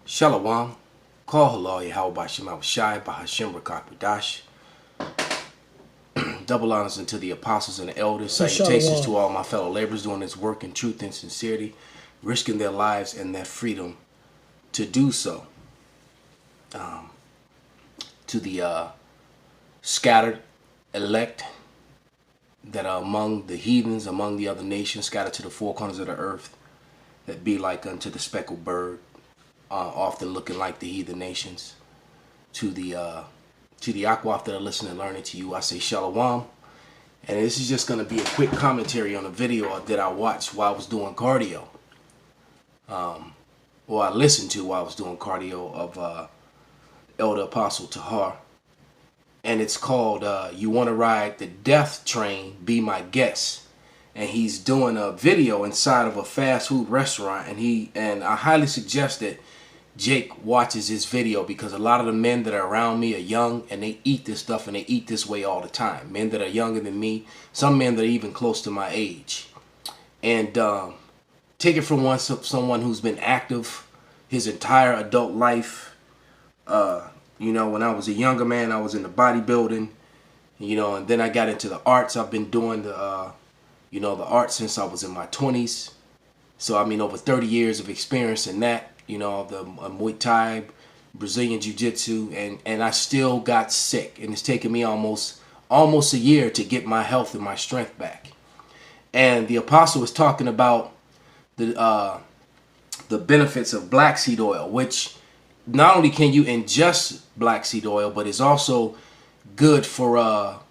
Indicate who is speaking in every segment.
Speaker 1: Shalom. Call halal Yahweh Shema Shai Bahashim Rakakadash. Double honors unto the apostles and the elders. Salutations to all my fellow laborers doing this work in truth and sincerity, risking their lives and their freedom to do so. To the scattered elect that are among the heathens, among the other nations, scattered to the four corners of the earth, that be like unto the speckled bird, often looking like the heathen nations. To the Akwaf that are listening and learning to you, I say shalom. And this is just going to be a quick commentary on a video that I watched while I was doing cardio. Or I listened to while I was doing cardio of Elder Apostle Tahar. And it's called You Want to Ride the Death Train, Be My Guest. And he's doing a video inside of a fast food restaurant. And I highly suggest that Jake watches this video, because a lot of the men that are around me are young and they eat this stuff and they eat this way all the time. Men that are younger than me, some men that are even close to my age. And take it from someone who's been active his entire adult life. You know, when I was a younger man, I was in the bodybuilding, you know, and then I got into the arts. I've been doing the arts since I was in my 20s. So, I mean, over 30 years of experience in that. You know, the Muay Thai, Brazilian Jiu-Jitsu, and I still got sick. And it's taken me almost a year to get my health and my strength back. And the apostle was talking about the benefits of black seed oil, which not only can you ingest black seed oil, but it's also good for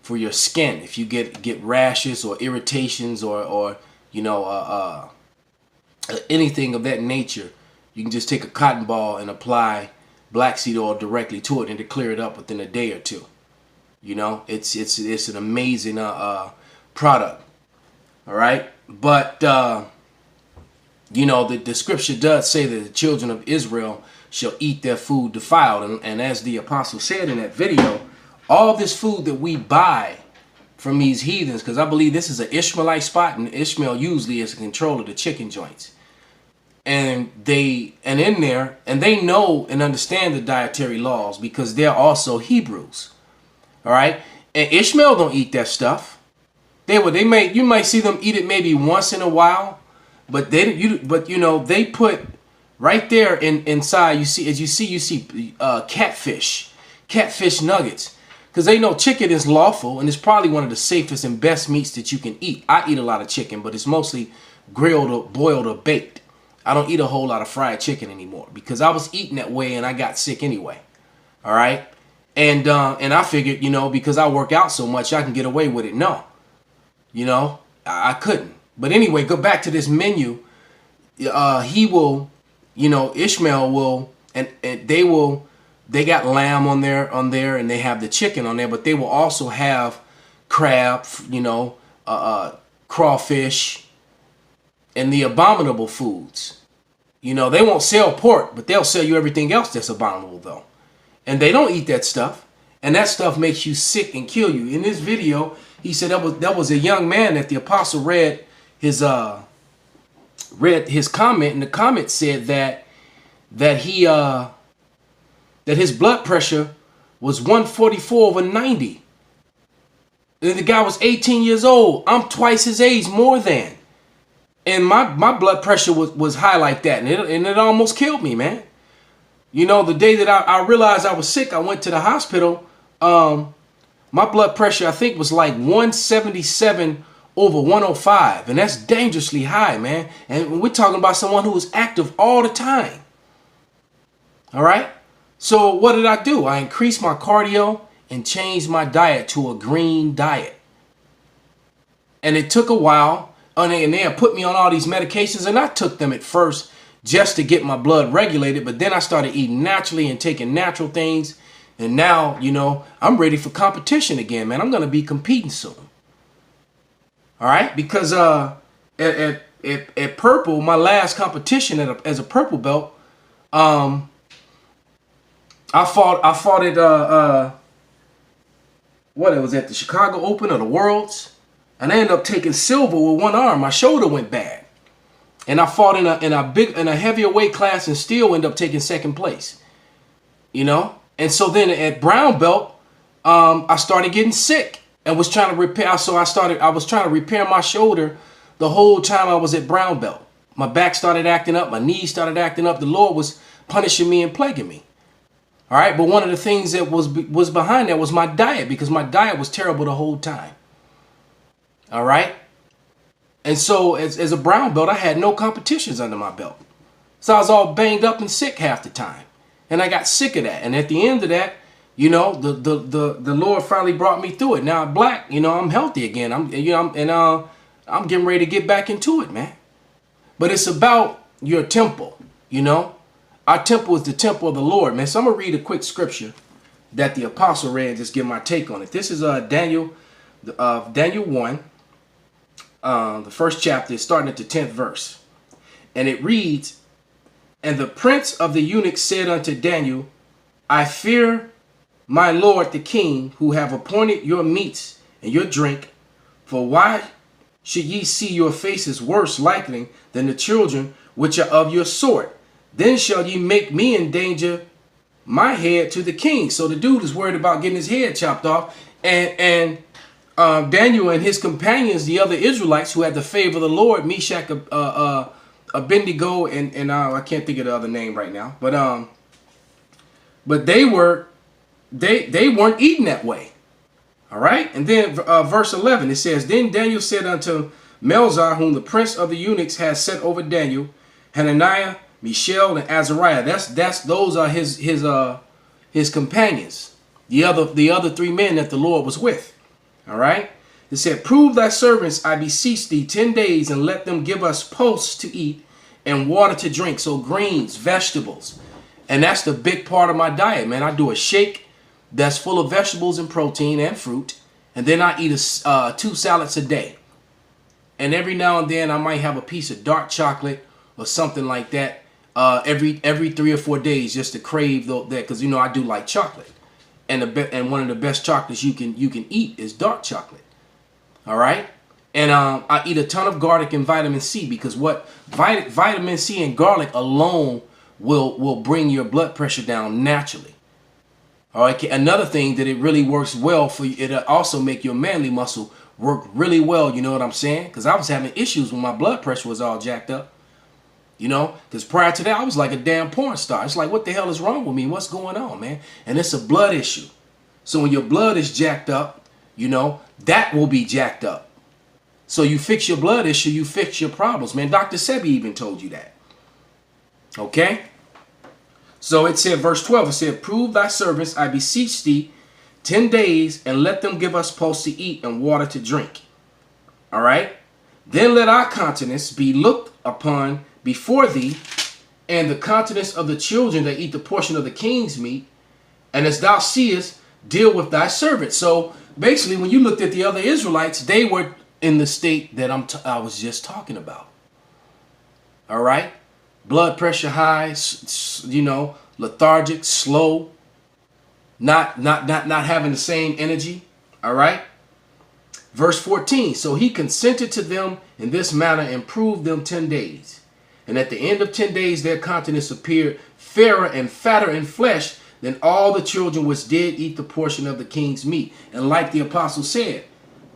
Speaker 1: your skin. If you get rashes or irritations or you know anything of that nature, you can just take a cotton ball and apply black seed oil directly to it and to clear it up within a day or two. You know, it's an amazing product. All right, but you know, the scripture does say that the children of Israel shall eat their food defiled, and as the apostle said in that video, all this food that we buy from these heathens, because I believe this is an Ishmaelite spot, and Ishmael usually is in control of the chicken joints. And they know and understand the dietary laws, because they're also Hebrews. All right, and Ishmael don't eat that stuff. You might see them eat it maybe once in a while, but they put right there inside. You see catfish nuggets, because they know chicken is lawful and it's probably one of the safest and best meats that you can eat. I eat a lot of chicken, but it's mostly grilled or boiled or baked. I don't eat a whole lot of fried chicken anymore, because I was eating that way and I got sick anyway. All right. And I figured, you know, because I work out so much, I can get away with it. No, you know, I couldn't. But anyway, go back to this menu. He will, you know, Ishmael will, and they got lamb on there, and they have the chicken on there, but they will also have crab, you know, crawfish, and the abominable foods. You know, they won't sell pork, but they'll sell you everything else that's abominable, though. And they don't eat that stuff. And that stuff makes you sick and kill you. In this video, he said that was a young man that the apostle read his comment, and the comment said that his blood pressure was 144/90. And the guy was 18 years old. I'm twice his age, more than. And my blood pressure was high like that, and it almost killed me, man. You know, the day that I realized I was sick, I went to the hospital. My blood pressure, I think, was like 177/105, and that's dangerously high, man. And we're talking about someone who was active all the time. All right? So what did I do? I increased my cardio and changed my diet to a green diet. And it took a while. And they put me on all these medications, and I took them at first just to get my blood regulated. But then I started eating naturally and taking natural things. And now, you know, I'm ready for competition again, man. I'm going to be competing soon. All right. Because at Purple, my last competition as a purple belt, I fought at what it was at the Chicago Open or the Worlds. And I ended up taking silver with one arm. My shoulder went bad. and I fought in a heavier weight class and still end up taking second place. You know, and so then at brown belt, I started getting sick and was trying to repair. So I was trying to repair my shoulder the whole time I was at brown belt. My back started acting up. My knees started acting up. The Lord was punishing me and plaguing me. All right. But one of the things that was behind that was my diet, because my diet was terrible the whole time. All right. And so as a brown belt, I had no competitions under my belt. So I was all banged up and sick half the time. And I got sick of that. And at the end of that, you know, the Lord finally brought me through it. Now black, you know, I'm healthy again. I'm getting ready to get back into it, man. But it's about your temple, you know. Our temple is the temple of the Lord, man. So I'm going to read a quick scripture that the apostle read and just give my take on it. This is Daniel 1, the first chapter, starting at the 10th verse. And it reads, "And the prince of the eunuchs said unto Daniel, I fear my lord the king, who have appointed your meats and your drink. For why should ye see your faces worse likening than the children which are of your sort? Then shall ye make me endanger my head to the king." So the dude is worried about getting his head chopped off. And Daniel and his companions, the other Israelites who had the favor of the Lord, Meshach, Abednego, and I can't think of the other name right now, but they weren't eating that way. All right. And then verse 11, it says, "Then Daniel said unto Melzar, whom the prince of the eunuchs has set over Daniel, Hananiah, Mishael, and Azariah." Those are his companions, the other three men that the Lord was with. All right. It said, "Prove thy servants, I beseech thee, 10 days, and let them give us pulse to eat and water to drink." So greens, vegetables. And that's the big part of my diet, man. I do a shake that's full of vegetables and protein and fruit. And then I eat 2 salads a day. And every now and then I might have a piece of dark chocolate or something like that every 3 or 4 days, just to crave that, because, you know, I do like chocolate. And one of the best chocolates you can eat is dark chocolate. All right. And I eat a ton of garlic and vitamin C, because vitamin C and garlic alone will bring your blood pressure down naturally. All right. Another thing that it really works well for you, it'll also make your manly muscle work really well. You know what I'm saying? Because I was having issues when my blood pressure was all jacked up. You know, because prior to that, I was like a damn porn star. It's like, what the hell is wrong with me? What's going on, man? And it's a blood issue. So when your blood is jacked up, you know, that will be jacked up. So you fix your blood issue, you fix your problems, man. Dr. Sebi even told you that. Okay? So it said, verse 12, it said, "Prove thy servants, I beseech thee, 10 days, and let them give us pulse to eat and water to drink." All right? "Then let our countenance be looked upon before thee, and the countenance of the children that eat the portion of the king's meat, and as thou seest, deal with thy servants." So basically, when you looked at the other Israelites, they were in the state that I was just talking about. All right? Blood pressure high, you know, lethargic, slow, not having the same energy. All right? Verse 14, "So he consented to them in this manner and proved them 10 days. And at the end of 10 days, their countenance appeared fairer and fatter in flesh than all the children which did eat the portion of the king's meat." And like the apostle said,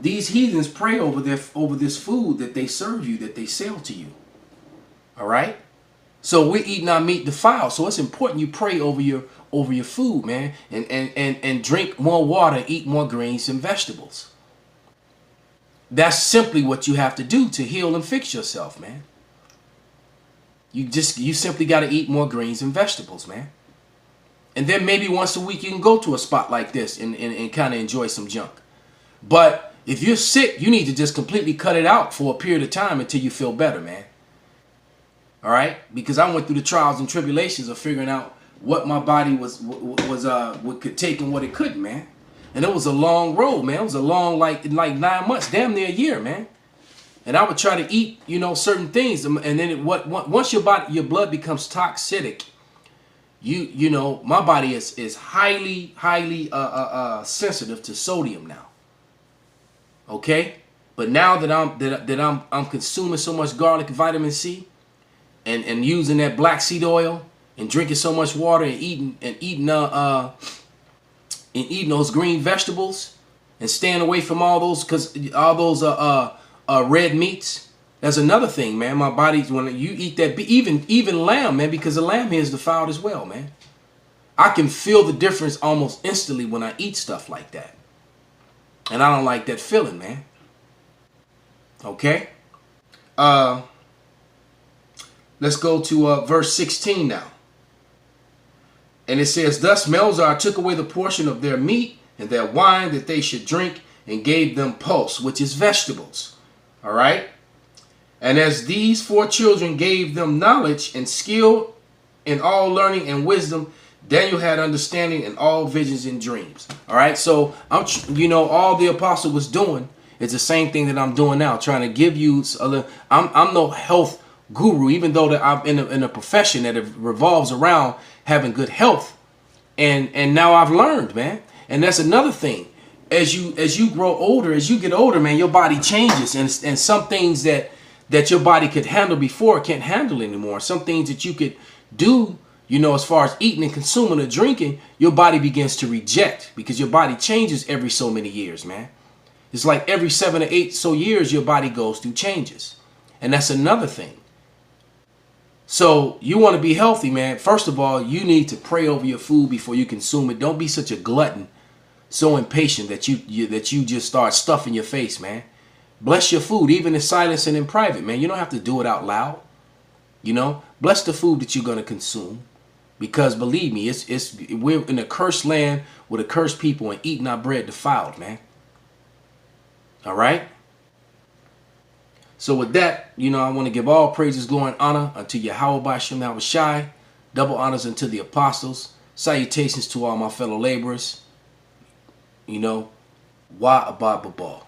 Speaker 1: these heathens pray over this food that they serve you, that they sell to you. All right? So we're eating our meat defiled. So it's important you pray over your food, man, and drink more water, eat more greens and vegetables. That's simply what you have to do to heal and fix yourself, man. You simply got to eat more greens and vegetables, man. And then maybe once a week you can go to a spot like this and kind of enjoy some junk. But if you're sick, you need to just completely cut it out for a period of time until you feel better, man. All right? Because I went through the trials and tribulations of figuring out what my body what could take and what it couldn't, man. And it was a long road, man. It was a long, like 9 months, damn near a year, man. And I would try to eat, you know, certain things, and then once your blood becomes toxic, you know, my body is highly sensitive to sodium now. Okay, but now that I'm consuming so much garlic and vitamin C, and using that black seed oil and drinking so much water and eating those green vegetables and staying away from all those red meats. That's another thing, man. My body, when you eat that, even lamb, man, because the lamb here is defiled as well, man. I can feel the difference almost instantly when I eat stuff like that. And I don't like that feeling, man. Okay? Let's go to verse 16 now. And it says, thus Melzar took away the portion of their meat and their wine that they should drink and gave them pulse, which is vegetables. All right? And as these 4 children gave them knowledge and skill in all learning and wisdom, Daniel had understanding in all visions and dreams. All right, so all the apostle was doing is the same thing that I'm doing now, trying to give you a little. I'm no health guru, even though that I'm in a profession that revolves around having good health, and now I've learned, man. And that's another thing. As you grow older, as you get older, man, your body changes, and some things that your body could handle before can't handle anymore. Some things that you could do, as far as eating and consuming or drinking, your body begins to reject because your body changes every so many years, man. It's like every 7 or 8 so years your body goes through changes. And that's another thing. So you want to be healthy, man. First of all, you need to pray over your food before you consume it. Don't be such a glutton, so impatient that you just start stuffing your face, man. Bless your food, even in silence and in private, man. You don't have to do it out loud. Bless the food that you're going to consume. Because believe me, we're in a cursed land with a cursed people and eating our bread defiled, man. All right? So with that, I want to give all praises, glory, and honor unto Yahweh B'Shem Yahushai. Double honors unto the apostles. Salutations to all my fellow laborers. Wa Abba Babal.